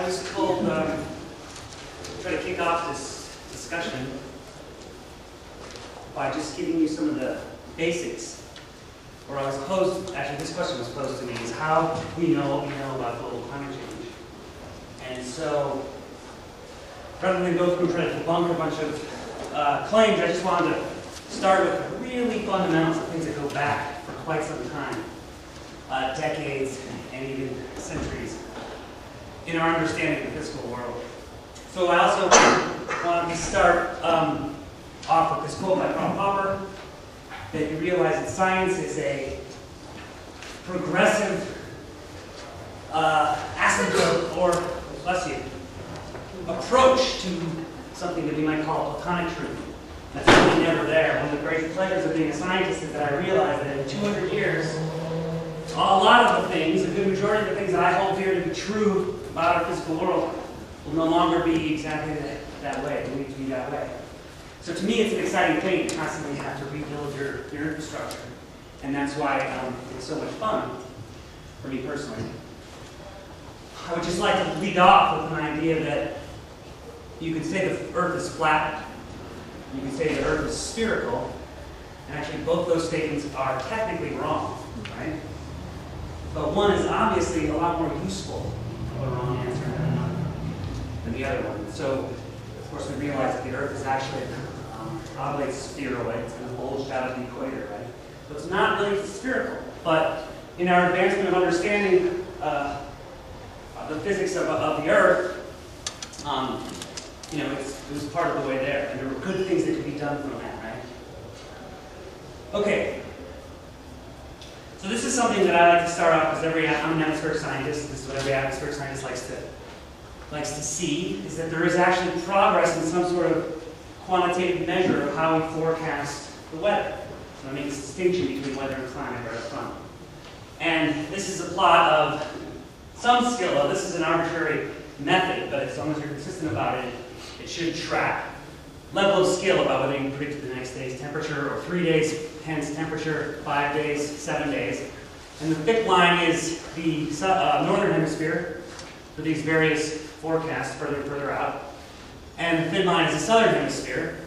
I was told to try to kick off this discussion by just giving you some of the basics. Or I was posed, actually this question was posed to me, is how we know what we know about global climate change. And so, rather than go through and try to debunk a bunch of claims, I just wanted to start with the really fundamentals of things that go back for quite some time, decades and even centuries, in our understanding of the physical world. So I also wanted to start off with this quote by Karl Popper, that you realize that science is a progressive asymptote, or bless you, approach to something that we might call platonic truth. That's really never there. One of the great pleasures of being a scientist is that I realize that in 200 years, a lot of the things, a good majority of the things that I hold dear to be true about our physical world will no longer be exactly that way. They need to be that way. So to me, it's an exciting thing to constantly have to rebuild your infrastructure. And that's why it's so much fun for me personally. I would just like to lead off with an idea that you could say the Earth is flat, you could say the Earth is spherical, and actually both those statements are technically wrong, right? But one is obviously a lot more useful of a wrong answer than the other one. So, of course, we realize that the Earth is actually probably spheroid. It's kind of bulged out of the equator, right? So it's not really spherical. But in our advancement of understanding the physics of the Earth, it was part of the way there, and there were good things that could be done from that, right? Okay. So this is something that I like to start off because I'm an atmospheric scientist. This is what every atmospheric scientist likes to see, is that there is actually progress in some sort of quantitative measure of how we forecast the weather. So I make this distinction between weather and climate right up front. And this is a plot of some skill. This is an arbitrary method, but as long as you're consistent about it, it should track level of skill about whether you can predict the next day's temperature, or 3 days, hence temperature, 5 days, 7 days. And the thick line is the northern hemisphere for these various forecasts further and further out. And the thin line is the southern hemisphere.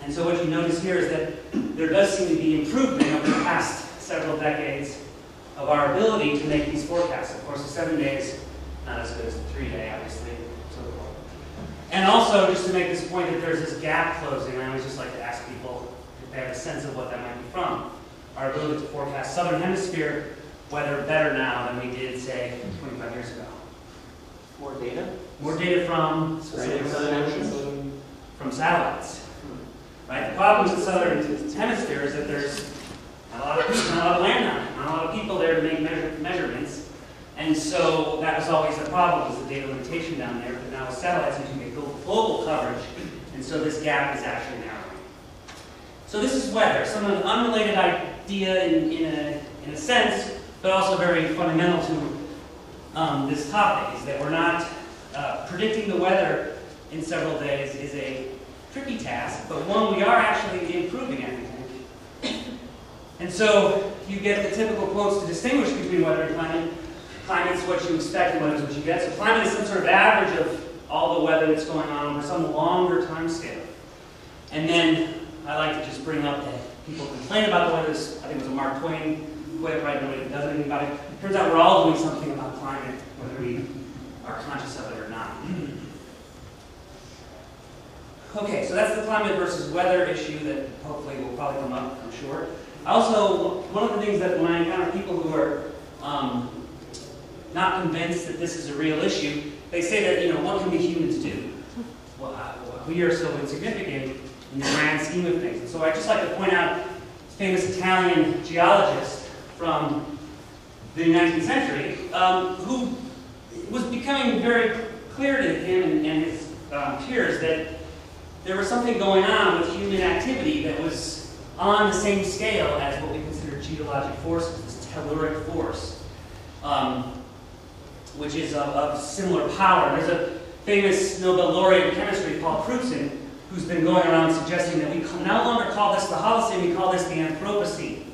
And so what you notice here is that there does seem to be improvement over the past several decades of our ability to make these forecasts. Of course, the 7 days, not as good as the 3-day, obviously. And also, just to make this point that there's this gap closing, I always just like to ask people if they have a sense of what that might be from. Our ability to forecast southern hemisphere weather better now than we did, say, 25 years ago. More data? More data from satellites. Right? The problem with the southern hemisphere is that there's not a lot of people, not a lot of land on it, not a lot of people there to make measurements. And so that was always a problem, was the data limitation down there. But now with satellites, you can get global coverage, and so this gap is actually narrowing. So this is weather, some of an unrelated idea in a sense, but also very fundamental to this topic, is that we're not predicting the weather in several days is a tricky task, but one we are actually improving, I think. And so you get the typical quotes to distinguish between weather and climate. Climate's what you expect and weather is what you get. So climate is some sort of average of all the weather that's going on over some longer time scale. And then I like to just bring up that people complain about the weather. I think it was a Mark Twain quote, right? Nobody does anything about it. Turns out we're all doing something about climate, whether we are conscious of it or not. Okay, so that's the climate versus weather issue that hopefully will probably come up, I'm sure. Also, one of the things that when I encounter people who are not convinced that this is a real issue, they say that, what can we humans do? Well, we are so insignificant in the grand scheme of things. And so I'd just like to point out a famous Italian geologist from the 19th century who was becoming very clear to him and his peers that there was something going on with human activity that was on the same scale as what we consider geologic forces, this telluric force, which is of similar power. There's a famous Nobel laureate in chemistry, Paul Crutzen, who's been going around suggesting that we no longer call this the Holocene, we call this the Anthropocene,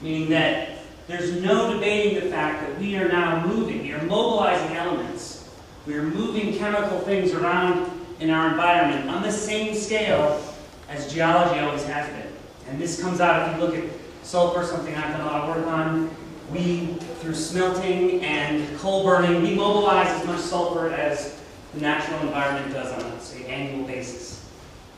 meaning that there's no debating the fact that we are now moving, we are mobilizing elements We're moving chemical things around in our environment on the same scale as geology always has been. And this comes out if you look at sulfur, something I've done a lot of work on. We, through smelting and coal burning, we mobilize as much sulfur as the natural environment does on a, say, annual basis.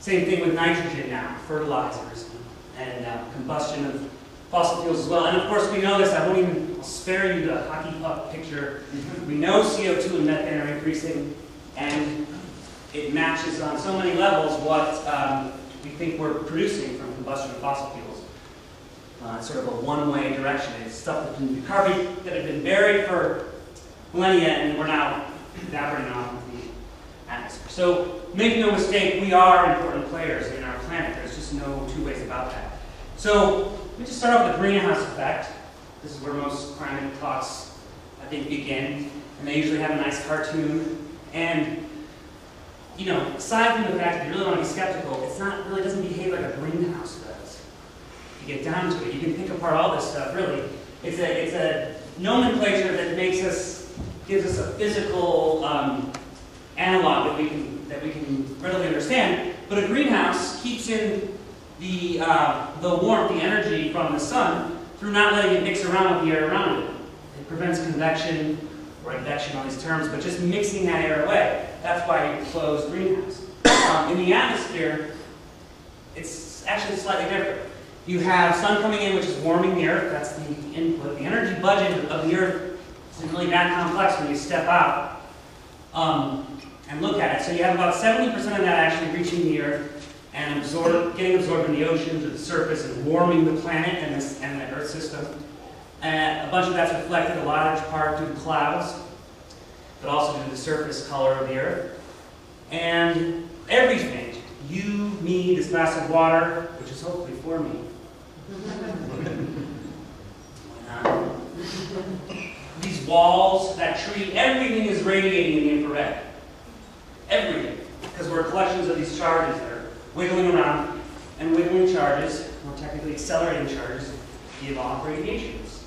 Same thing with nitrogen now, fertilizers, and combustion of fossil fuels as well. And of course we know this, I'll spare you the hockey puck picture. We know CO2 and methane are increasing, and it matches on so many levels what we think we're producing from combustion of fossil fuels. It's sort of a one-way direction. It's stuff that can be carbon that had been buried for millennia, and we're now evaporating off into the atmosphere. So make no mistake, we are important players in our planet. There's just no two ways about that. So let me just start off with the greenhouse effect. This is where most climate talks, I think, begin. And they usually have a nice cartoon. And, you know, aside from the fact that you really want to be skeptical, it's not really doesn't behave like a greenhouse does. If you get down to it, you can pick apart all this stuff, really. It's a nomenclature that gives us a physical analog that we can readily understand. But a greenhouse keeps in the warmth, the energy from the sun through not letting it mix around with the air around it. It prevents convection or advection, all these terms, but just mixing that air away. That's why you close greenhouse. In the atmosphere, it's actually slightly different. You have sun coming in, which is warming the earth. That's the input. The energy budget of the earth isn't really that complex when you step out and look at it. So you have about 70% of that actually reaching the earth and getting absorbed in the oceans or the surface and warming the planet and the Earth system. A bunch of that's reflected, a large part due to clouds, but also due to the surface color of the Earth. And everything, you, me, this glass of water, which is hopefully for me. These walls, that tree, everything is radiating in the infrared. Everything. Because we're collections of these charges that are wiggling around, and wiggling charges, more technically accelerating charges, give off radiations.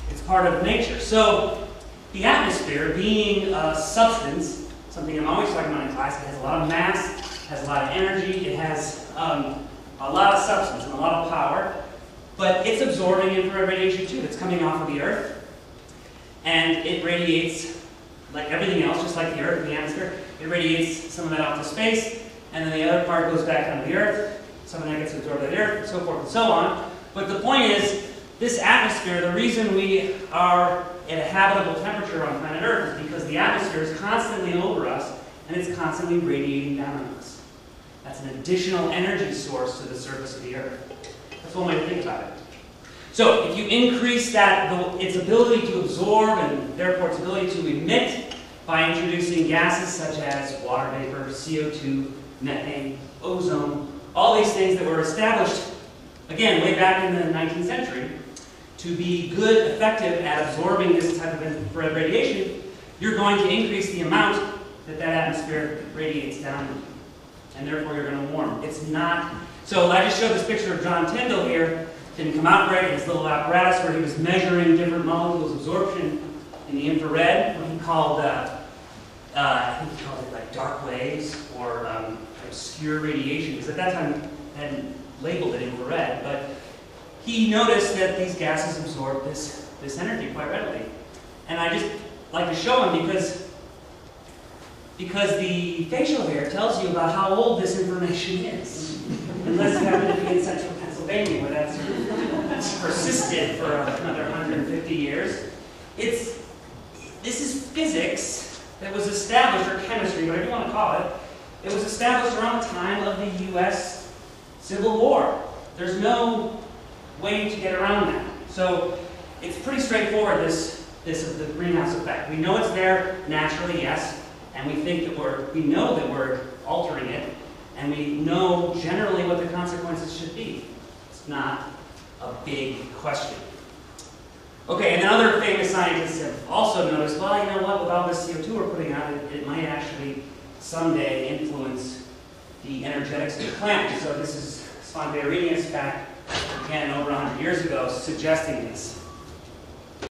It's part of nature. So the atmosphere, being a substance, something I'm always talking about in class, it has a lot of mass, has a lot of energy, it has a lot of substance and a lot of power, but it's absorbing infrared radiation too. It's coming off of the Earth, and it radiates like everything else, just like the Earth and the atmosphere. It radiates some of that off to space, and then the other part goes back onto the Earth. Some of that gets absorbed by the Earth, and so forth and so on. But the point is, this atmosphere, the reason we are at a habitable temperature on planet Earth is because the atmosphere is constantly over us, and it's constantly radiating down on us. That's an additional energy source to the surface of the Earth. That's one way to think about it. So if you increase its ability to absorb and therefore its ability to emit by introducing gases such as water vapor, CO2, methane, ozone, all these things that were established, again, way back in the 19th century, to be good, effective at absorbing this type of infrared radiation, you're going to increase the amount that atmosphere radiates down, and therefore you're going to warm. It's not. So I just showed this picture of John Tyndall here. Didn't come out great. His little apparatus where he was measuring different molecules' absorption in the infrared. What he called, I think he called it like dark waves or obscure radiation, because at that time they hadn't labeled it infrared. But he noticed that these gases absorb this energy quite readily. And I just like to show him because the facial hair tells you about how old this information is. Unless you happen to be in central Pennsylvania, where that's persisted for another 150 years. This is physics that was established, or chemistry, whatever you want to call it. It was established around the time of the U.S. Civil War. There's no way to get around that. So it's pretty straightforward, this of the greenhouse effect. We know it's there naturally, yes, and we know that we're altering it, and we know generally what the consequences should be. It's not a big question. Okay, and then other famous scientists have also noticed, well, you know what, with all this CO2 we're putting out, it might actually someday influence the energetics of the planet. So this is spontaneous fact, again, over 100 years ago, suggesting this.